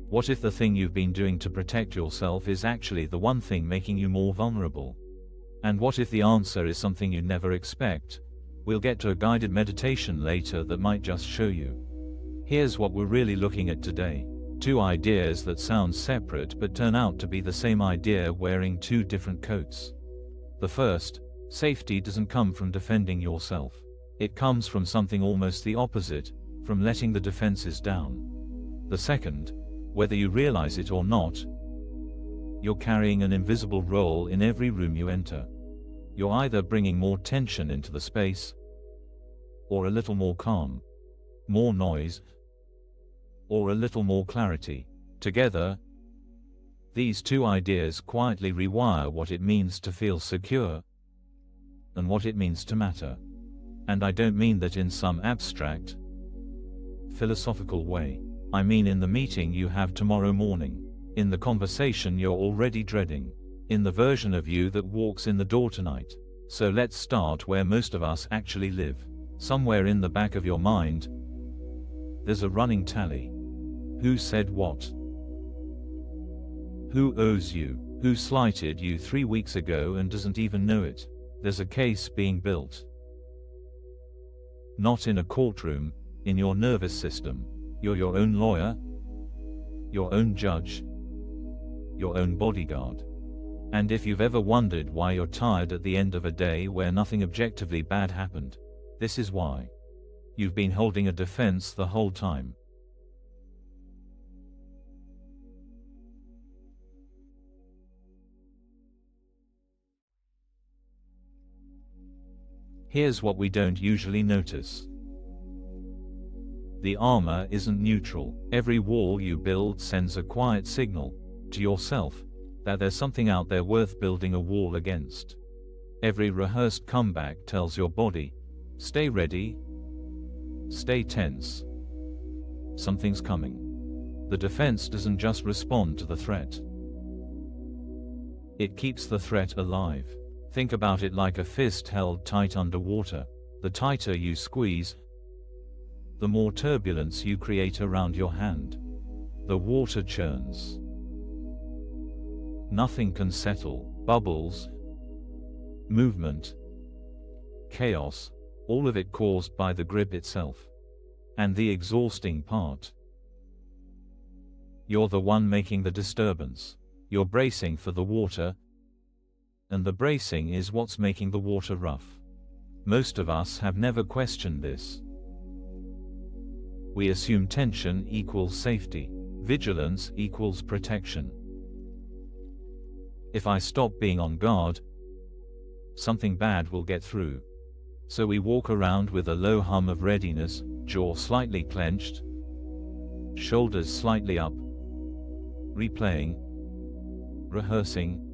What if the thing you've been doing to protect yourself is actually the one thing making you more vulnerable? And what if the answer is something you never expect? We'll get to a guided meditation later that might just show you. Here's what we're really looking at today. Two ideas that sound separate but turn out to be the same idea wearing two different coats. The first, safety doesn't come from defending yourself. It comes from something almost the opposite, from letting the defenses down. The second, whether you realize it or not, you're carrying an invisible role in every room you enter. You're either bringing more tension into the space, or a little more calm, more noise, or a little more clarity. Together, these two ideas quietly rewire what it means to feel secure and what it means to matter. And I don't mean that in some abstract, philosophical way. I mean in the meeting you have tomorrow morning, in the conversation you're already dreading, in the version of you that walks in the door tonight. So let's start where most of us actually live. Somewhere in the back of your mind, there's a running tally. Who said what? Who owes you? Who slighted you 3 weeks ago and doesn't even know it? There's a case being built. Not in a courtroom, in your nervous system. You're your own lawyer, your own judge, your own bodyguard. And if you've ever wondered why you're tired at the end of a day where nothing objectively bad happened, this is why. You've been holding a defense the whole time. Here's what we don't usually notice. The armor isn't neutral. Every wall you build sends a quiet signal to yourself that there's something out there worth building a wall against. Every rehearsed comeback tells your body, stay ready, stay tense. Something's coming. The defense doesn't just respond to the threat. It keeps the threat alive. Think about it like a fist held tight underwater. The tighter you squeeze, the more turbulence you create around your hand. The water churns. Nothing can settle. Bubbles, movement, chaos, all of it caused by the grip itself. And the exhausting part, you're the one making the disturbance. You're bracing for the water, and the bracing is what's making the water rough. Most of us have never questioned this. We assume tension equals safety. Vigilance equals protection. If I stop being on guard, something bad will get through. So we walk around with a low hum of readiness, jaw slightly clenched, shoulders slightly up, replaying, rehearsing,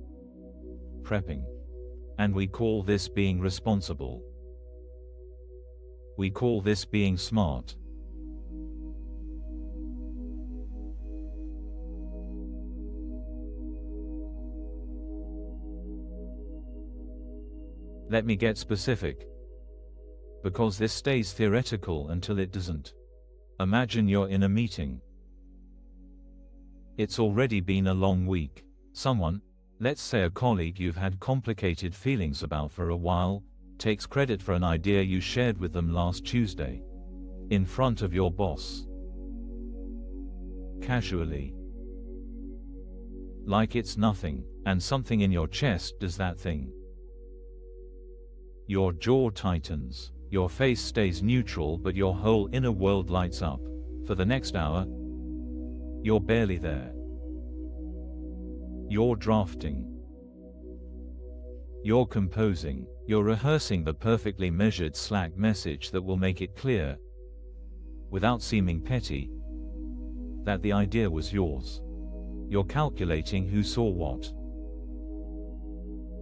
prepping. And we call this being responsible. We call this being smart. Let me get specific, because this stays theoretical until it doesn't. Imagine you're in a meeting. It's already been a long week. Someone, let's say a colleague you've had complicated feelings about for a while, takes credit for an idea you shared with them last Tuesday, in front of your boss. Casually. Like it's nothing, and something in your chest does that thing. Your jaw tightens, your face stays neutral, but your whole inner world lights up. For the next hour, you're barely there. You're drafting. You're composing. You're rehearsing the perfectly measured Slack message that will make it clear, without seeming petty, that the idea was yours. You're calculating who saw what,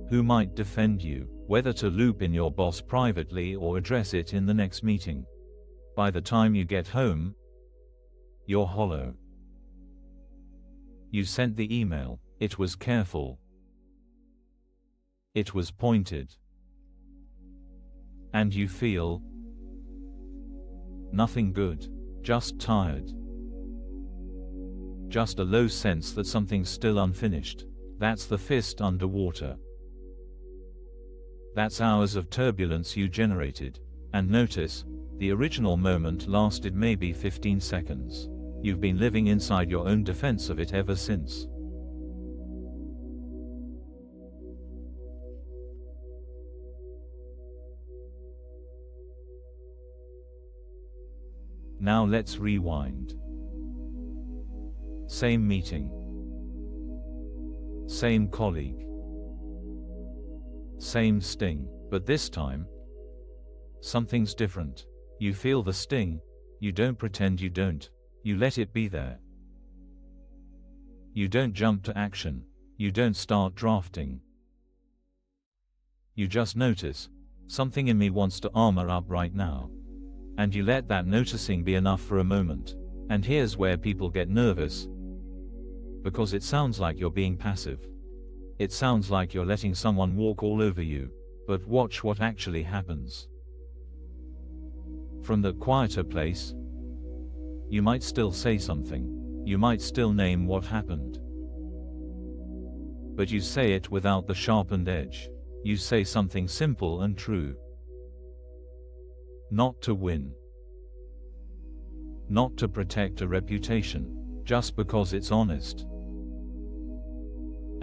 who might defend you, whether to loop in your boss privately or address it in the next meeting. By the time you get home, you're hollow. You sent the email. It was careful. It was pointed. And you feel nothing good, just tired. just a low sense that something's still unfinished. That's the fist underwater. That's hours of turbulence you generated. And notice, the original moment lasted maybe 15 seconds. You've been living inside your own defense of it ever since. Now let's rewind. Same meeting. Same colleague. Same sting, but this time, something's different. You feel the sting, you don't pretend you don't. You let it be there. You don't jump to action. You don't start drafting. You just notice, something in me wants to armor up right now. And you let that noticing be enough for a moment. And here's where people get nervous. Because it sounds like you're being passive. It sounds like you're letting someone walk all over you. But watch what actually happens. From the quieter place, you might still say something. You might still name what happened. But you say it without the sharpened edge. You say something simple and true. Not to win. Not to protect a reputation. Just because it's honest.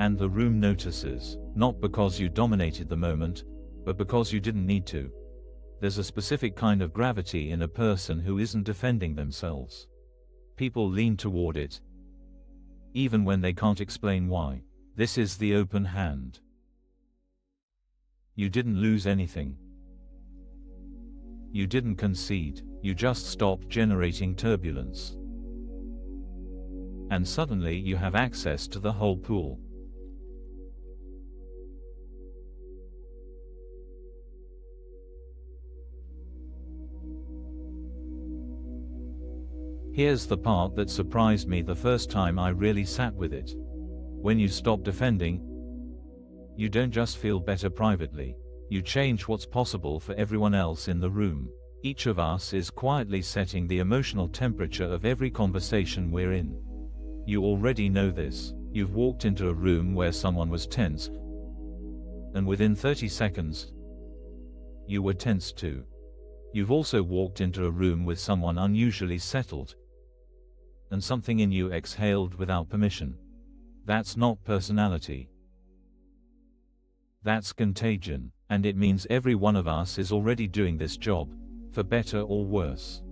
And the room notices, not because you dominated the moment, but because you didn't need to. There's a specific kind of gravity in a person who isn't defending themselves. People lean toward it, even when they can't explain why. This is the open hand. You didn't lose anything. You didn't concede, you just stopped generating turbulence. And suddenly you have access to the whole pool. Here's the part that surprised me the first time I really sat with it. When you stop defending, you don't just feel better privately. You change what's possible for everyone else in the room. Each of us is quietly setting the emotional temperature of every conversation we're in. You already know this. You've walked into a room where someone was tense, and within 30 seconds, you were tense too. You've also walked into a room with someone unusually settled, and something in you exhaled without permission. That's not personality. That's contagion, and it means every one of us is already doing this job, for better or worse.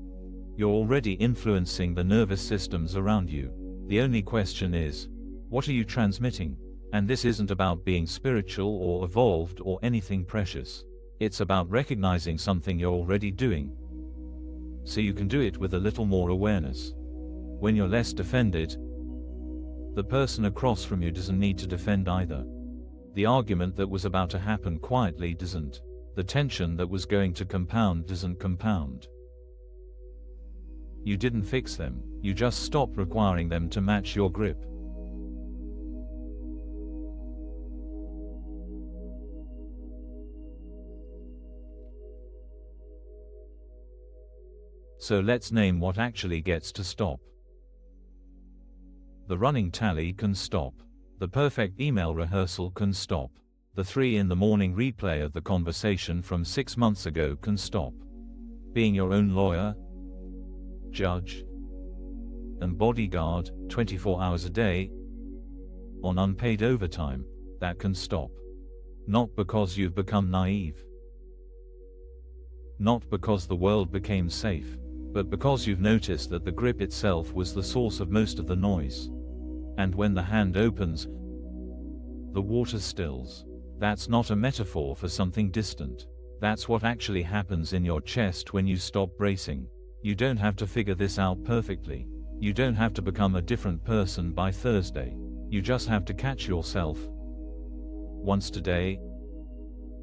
You're already influencing the nervous systems around you. The only question is, what are you transmitting? And this isn't about being spiritual or evolved or anything precious. It's about recognizing something you're already doing, so you can do it with a little more awareness. When you're less defended, the person across from you doesn't need to defend either. The argument that was about to happen quietly doesn't. The tension that was going to compound doesn't compound. You didn't fix them, you just stopped requiring them to match your grip. So let's name what actually gets to stop. The running tally can stop. The perfect email rehearsal can stop. The 3 in the morning replay of the conversation from 6 months ago can stop. Being your own lawyer, judge, and bodyguard, 24 hours a day, on unpaid overtime, that can stop. Not because you've become naive. Not because the world became safe, but because you've noticed that the grip itself was the source of most of the noise. And when the hand opens, the water stills. That's not a metaphor for something distant. That's what actually happens in your chest when you stop bracing. You don't have to figure this out perfectly. You don't have to become a different person by Thursday. You just have to catch yourself once today,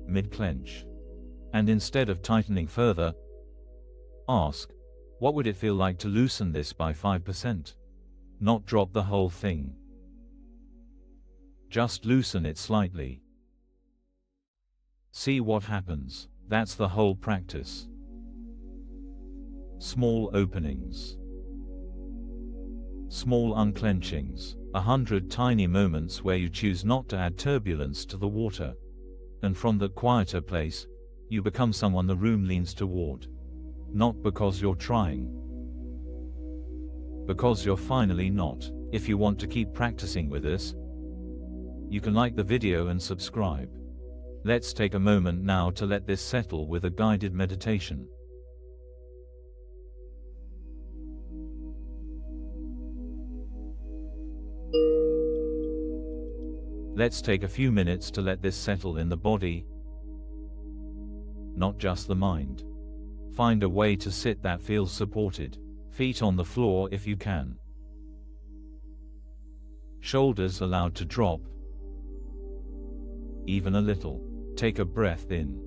mid-clench. And instead of tightening further, ask, what would it feel like to loosen this by 5%? Not drop the whole thing. Just loosen it slightly. See what happens. That's the whole practice. Small openings. Small unclenchings, 100 tiny moments where you choose not to add turbulence to the water. And from that quieter place, you become someone the room leans toward. Not because you're trying, because you're finally not. If you want to keep practicing with this, you can like the video and subscribe. Let's take a moment now to let this settle with a guided meditation. Let's take a few minutes to let this settle in the body, not just the mind. Find a way to sit that feels supported. Feet on the floor if you can. Shoulders allowed to drop, even a little. Take a breath in,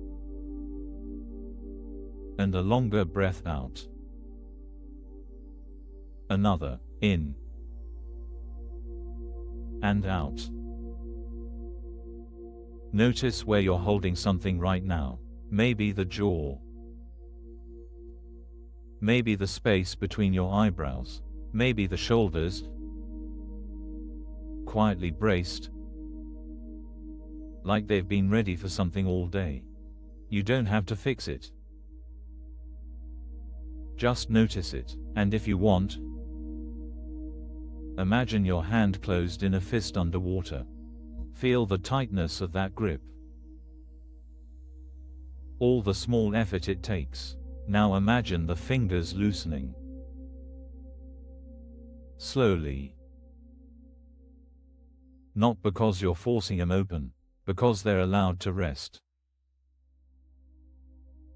and a longer breath out. Another, in, and out. Notice where you're holding something right now. Maybe the jaw. Maybe the space between your eyebrows. Maybe the shoulders. Quietly braced, like they've been ready for something all day. You don't have to fix it. Just notice it. And if you want, imagine your hand closed in a fist underwater. Feel the tightness of that grip. All the small effort it takes. Now imagine the fingers loosening. Slowly. Not because you're forcing them open, because they're allowed to rest.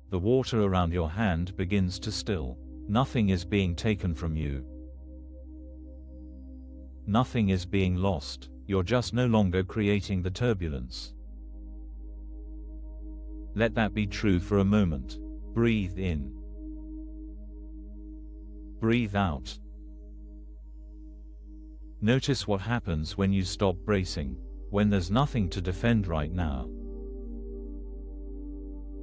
The water around your hand begins to still. Nothing is being taken from you. Nothing is being lost. You're just no longer creating the turbulence. Let that be true for a moment. Breathe in. Breathe out. Notice what happens when you stop bracing, when there's nothing to defend right now.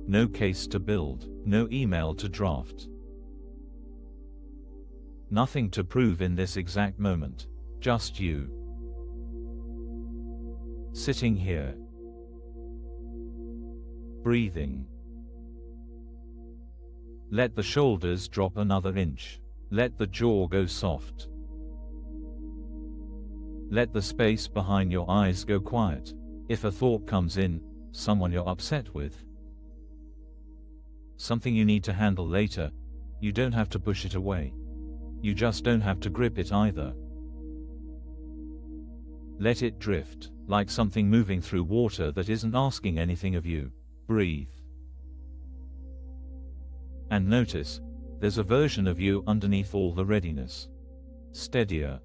No case to build, no email to draft. Nothing to prove in this exact moment. Just you. Sitting here. Breathing. Let the shoulders drop another inch. Let the jaw go soft. Let the space behind your eyes go quiet. If a thought comes in, someone you're upset with, something you need to handle later, you don't have to push it away. You just don't have to grip it either. Let it drift, like something moving through water that isn't asking anything of you. Breathe. And notice, there's a version of you underneath all the readiness. Steadier.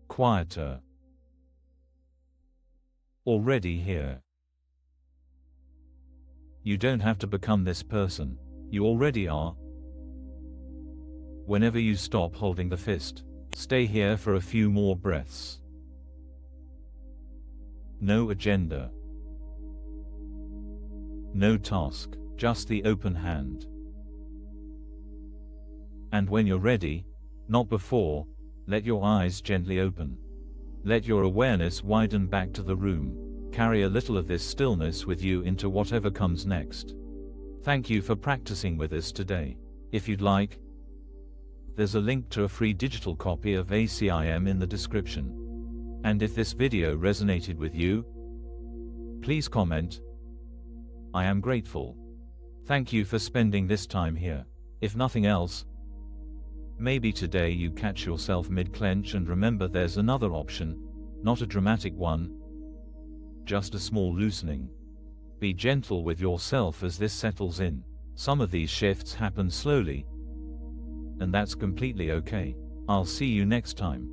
Quieter. Already here. You don't have to become this person. You already are. Whenever you stop holding the fist, stay here for a few more breaths. No agenda. No task, just the open hand. And when you're ready, not before, let your eyes gently open. Let your awareness widen back to the room. Carry a little of this stillness with you into whatever comes next. Thank you for practicing with us today. If you'd like, there's a link to a free digital copy of ACIM in the description. And if this video resonated with you, please comment. I am grateful. Thank you for spending this time here. If nothing else, maybe today you catch yourself mid-clench and remember there's another option, not a dramatic one, just a small loosening. Be gentle with yourself as this settles in. Some of these shifts happen slowly, and that's completely okay. I'll see you next time.